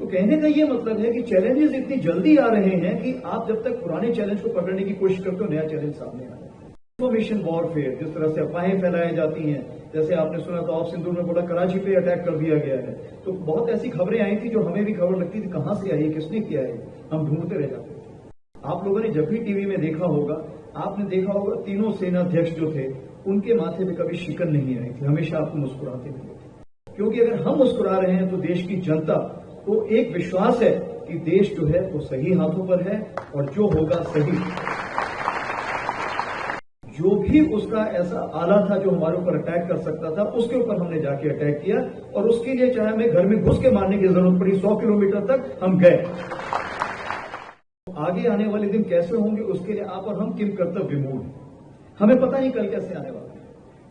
तो कहने का ये मतलब है कि चैलेंजेस इतनी जल्दी आ रहे हैं कि आप जब तक पुराने चैलेंज को पकड़ने की कोशिश करते हो, नया चैलेंज सामने आ रहा है। इंफॉर्मेशन वॉरफेयर, जिस तरह से अफवाहें फैलाई जाती हैं, जैसे आपने सुना था ऑफ सिंदूर में बोला कराची पे अटैक कर दिया गया है, तो बहुत ऐसी खबरें आई थी जो हमें भी खबर लगती थी कहां से आई है, किसने किया है, हम ढूंढते रह जाते थे। आप लोगों ने जब भी टीवी में देखा होगा, आपने देखा होगा तीनों सेनाध्यक्ष जो थे उनके माथे पे कभी शिकन नहीं आई थी, हमेशा आपको मुस्कुराते मिले थे। क्योंकि अगर हम मुस्कुरा रहे हैं तो देश की जनता को एक विश्वास है कि देश जो है वो सही हाथों पर है और जो होगा सही। जो भी उसका ऐसा आला था जो हमारे ऊपर अटैक कर सकता था, उसके ऊपर हमने जाके अटैक किया और उसके लिए चाहे हमें घर में घुस के मारने की जरूरत पड़ी, 100 किलोमीटर तक हम गए। आगे आने वाले दिन कैसे होंगे उसके लिए आप और हम किम कर्तव्य विमूढ़ हैं। हमें पता नहीं कल कैसे आने वाला है।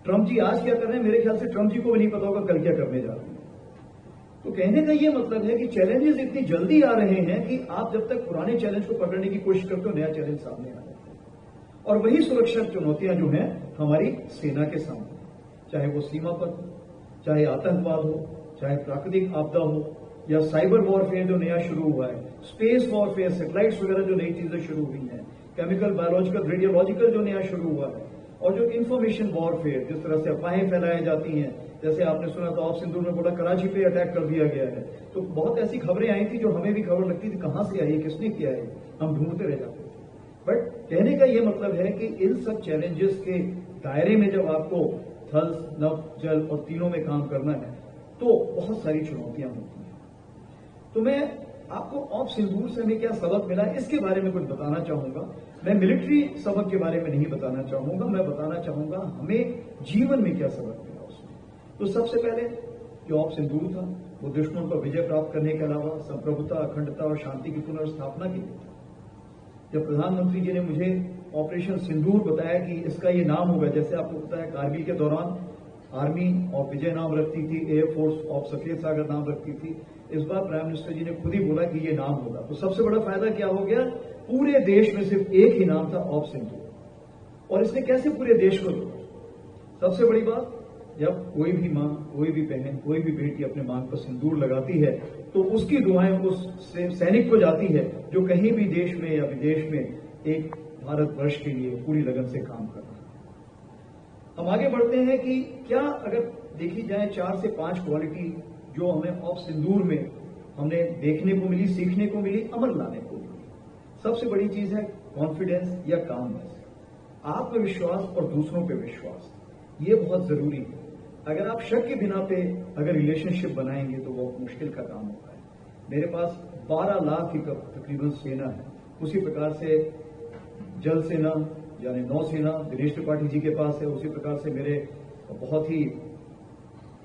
ट्रंप जी आज क्या कर रहे हैं, मेरे ख्याल से ट्रंप जी को भी नहीं पता होगा कल क्या करने जा रहे हैं। तो कहने का ये मतलब है कि चैलेंजेस इतनी जल्दी आ रहे हैं कि आप जब तक पुराने चैलेंज को पकड़ने की कोशिश करते हो, नया चैलेंज सामने आ रहा है। और वही सुरक्षा चुनौतियां जो हैं हमारी सेना के सामने, चाहे वो सीमा पर, चाहे आतंकवाद हो, चाहे प्राकृतिक आपदा हो, या साइबर वॉरफेयर जो नया शुरू हुआ है, स्पेस वॉरफेयर, सैटेलाइट्स वगैरह जो नई चीजें शुरू हुई हैं, केमिकल, बायोलॉजिकल, रेडियोलॉजिकल जो नया शुरू हुआ है, और जो इंफॉर्मेशन वॉरफेयर, जिस तरह से अफवाहें फैलाई जाती हैं, जैसे आपने सुना था ऑफ सिंदूर में बोला कराची पे अटैक कर दिया गया है, तो बहुत ऐसी खबरें आई थी जो हमें भी खबर लगती थी कहां से आई है, किसने किया है, हम ढूंढते रह जाते थे। बट कहने का ये मतलब है कि इन सब चैलेंजेस के दायरे में जब आपको थल, नभ, जल और तीनों में काम करना है तो बहुत सारी चुनौतियां होती हैं। तो मैं आपको ऑफ सिंदूर से हमें क्या सबक मिला इसके बारे में कुछ बताना चाहूंगा। मैं मिलिट्री सबक के बारे में नहीं बताना चाहूंगा, मैं बताना चाहूंगा हमें जीवन में क्या सबक मिला उसमें। तो सबसे पहले जो ऑफ सिंदूर था वो दुश्मन पर विजय प्राप्त करने के अलावा संप्रभुता, अखंडता और शांति की पुनर्स्थापना के लिए था। जब प्रधानमंत्री जी ने मुझे ऑपरेशन सिंदूर बताया कि इसका ये नाम होगा, जैसे आपको पता है कारगिल के दौरान आर्मी ऑफ विजय नाम रखती थी, एयरफोर्स ऑफ सफेद सागर नाम रखती थी, इस बार प्राइम मिनिस्टर जी ने खुद ही बोला कि ये नाम होगा। तो सबसे बड़ा फायदा क्या हो गया, पूरे देश में सिर्फ एक ही नाम था, ऑफ सिंदूर। और इसने कैसे पूरे देश को जोड़ा। सबसे बड़ी बात, जब कोई भी मां, कोई भी बहन, कोई भी बेटी अपने मांग पर सिंदूर लगाती है तो उसकी दुआएं उस सैनिक को जाती है जो कहीं भी देश में या विदेश में एक भारतवर्ष के लिए पूरी लगन से काम कर रहा है। हम आगे बढ़ते हैं कि क्या अगर देखी जाए 4 से 5 क्वालिटी जो हमें ऑफ सिंदूर में हमने देखने को मिली, सीखने को मिली, अमल लाने को मिली। सबसे बड़ी चीज है कॉन्फिडेंस या कामनेस, आत्मविश्वास और दूसरों पे विश्वास। ये बहुत जरूरी है। अगर आप शक के बिना पे अगर रिलेशनशिप बनाएंगे तो वो मुश्किल का काम होता है। मेरे पास 12 लाख की तकरीबन सेना है। उसी प्रकार से जल सेना यानी नौसेना दिनेश त्रिपाठी जी के पास है। उसी प्रकार से मेरे बहुत ही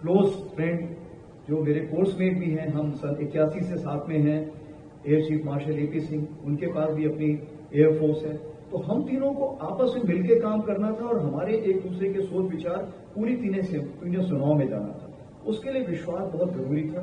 क्लोज फ्रेंड जो मेरे कोर्समेट भी हैं, हम सन 81 से साथ में हैं, air chief marshal AP Singh, उनके पास भी अपनी एयरफोर्स है। तो हम तीनों को आपस में मिलकर काम करना था और हमारे एक दूसरे के सोच विचार पूरी तीनों सुनाव में जाना था। उसके लिए विश्वास बहुत जरूरी था।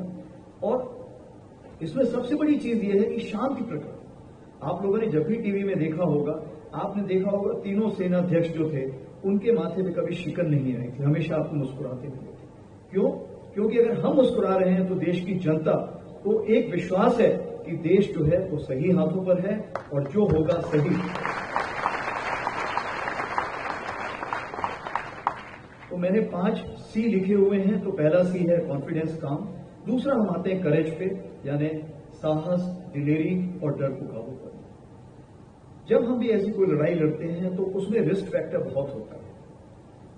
और इसमें सबसे बड़ी चीज यह है कि शांति प्रकट। आप लोगों ने जब भी टीवी में देखा होगा, आपने देखा होगा तीनों सेनाध्यक्ष जो थे उनके माथे पे कभी शिकन नहीं आई थी, हमेशा आपको मुस्कुराते मिले थे। क्यों? क्योंकि अगर हम मुस्कुरा रहे हैं तो देश की जनता को एक विश्वास है कि देश जो है वो सही हाथों पर है और जो होगा सही। तो मैंने 5 सी लिखे हुए हैं। तो पहला सी है कॉन्फिडेंस, काम। दूसरा हम आते हैं करेज पे, यानी साहस, दिलेरी और डर को काबू करना। जब हम भी ऐसी कोई लड़ाई लड़ते हैं तो उसमें रिस्क फैक्टर बहुत होता है।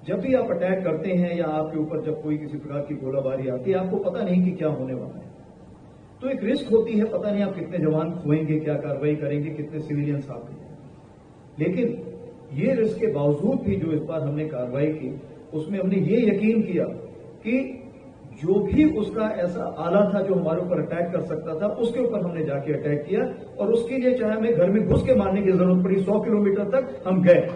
जब भी आप अटैक करते हैं या आपके ऊपर जब कोई किसी प्रकार की गोलाबारी आती है, आपको पता नहीं कि क्या होने वाला है, तो एक रिस्क होती है, पता नहीं आप कितने जवान खोएंगे, क्या कार्रवाई करेंगे, कितने सिविलियंस आप हैं। लेकिन ये रिस्क के बावजूद भी जो इस बार हमने कार्रवाई की उसमें हमने ये यकीन किया कि जो भी उसका ऐसा आला था जो हमारे ऊपर अटैक कर सकता था, उसके ऊपर हमने जाके अटैक किया और उसके लिए चाहे हमें घर में घुस के मारने की जरूरत पड़ी, 100 किलोमीटर तक हम गए।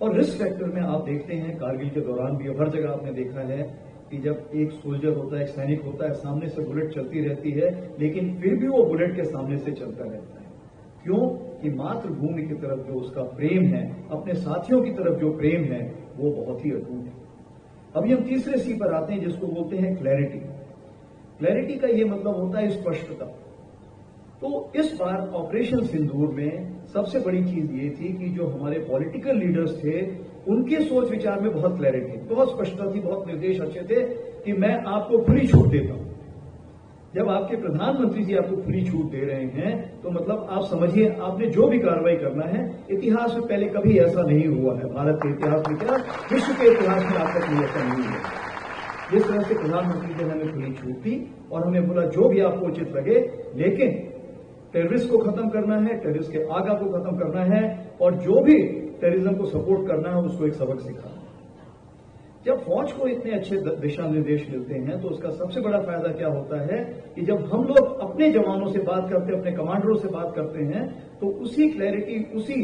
और रिस्क फैक्टर में आप देखते हैं कारगिल के दौरान भी हर जगह आपने देखा है कि जब एक सोल्जर होता है, एक सैनिक होता है, सामने से बुलेट चलती रहती है, लेकिन फिर भी वो बुलेट के सामने से चलता रहता है। क्यों? कि मातृभूमि की तरफ जो उसका प्रेम है, अपने साथियों की तरफ जो प्रेम है, वो बहुत ही अटूट है। अभी हम तीसरे सी पर आते हैं, जिसको बोलते हैं क्लैरिटी। क्लैरिटी का ये मतलब होता है स्पष्टता। तो इस बार ऑपरेशन सिंदूर में सबसे बड़ी चीज ये थी कि जो हमारे पॉलिटिकल लीडर्स थे, उनके सोच विचार में बहुत क्लैरिटी, बहुत स्पष्टता थी, बहुत निर्देश अच्छे थे कि मैं आपको खुली छूट देता हूं। जब आपके प्रधानमंत्री जी आपको खुली छूट दे रहे हैं तो मतलब आप समझिए आपने जो भी कार्रवाई करना है, इतिहास में पहले कभी ऐसा नहीं हुआ है, भारत के इतिहास में क्या, विश्व के इतिहास में आज तक ऐसा नहीं हुआ। जिस तरह से प्रधानमंत्री जी ने हमें खुली छूट दी और हमें बोला जो भी आपको उचित लगे, लेकिन टेररिस्ट को खत्म करना है, टेररिस्ट के आगा को खत्म करना है, और जो भी टेररिज्म को सपोर्ट करना है उसको एक सबक सिखाना। जब फौज को इतने अच्छे दिशा निर्देश मिलते हैं तो उसका सबसे बड़ा फायदा क्या होता है कि जब हम लोग अपने जवानों से बात करते हैं, अपने कमांडरों से बात करते हैं, तो उसी क्लैरिटी, उसी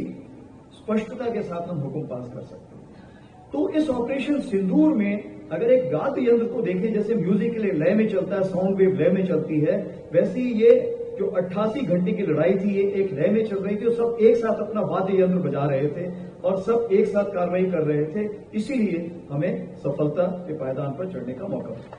स्पष्टता के साथ हम हुक्म पास कर सकते हैं। तो इस ऑपरेशन सिंदूर में अगर एक वाद्य यंत्र को देखें, जैसे म्यूजिक के लिए लय में चलता है, साउंड वेव लय में चलती है, वैसे ही ये जो 88 घंटे की लड़ाई थी ये एक लय में चल रही थी और सब एक साथ अपना वाद्य यंत्र बजा रहे थे और सब एक साथ कार्रवाई कर रहे थे। इसीलिए हमें सफलता के पायदान पर चढ़ने का मौका मिला।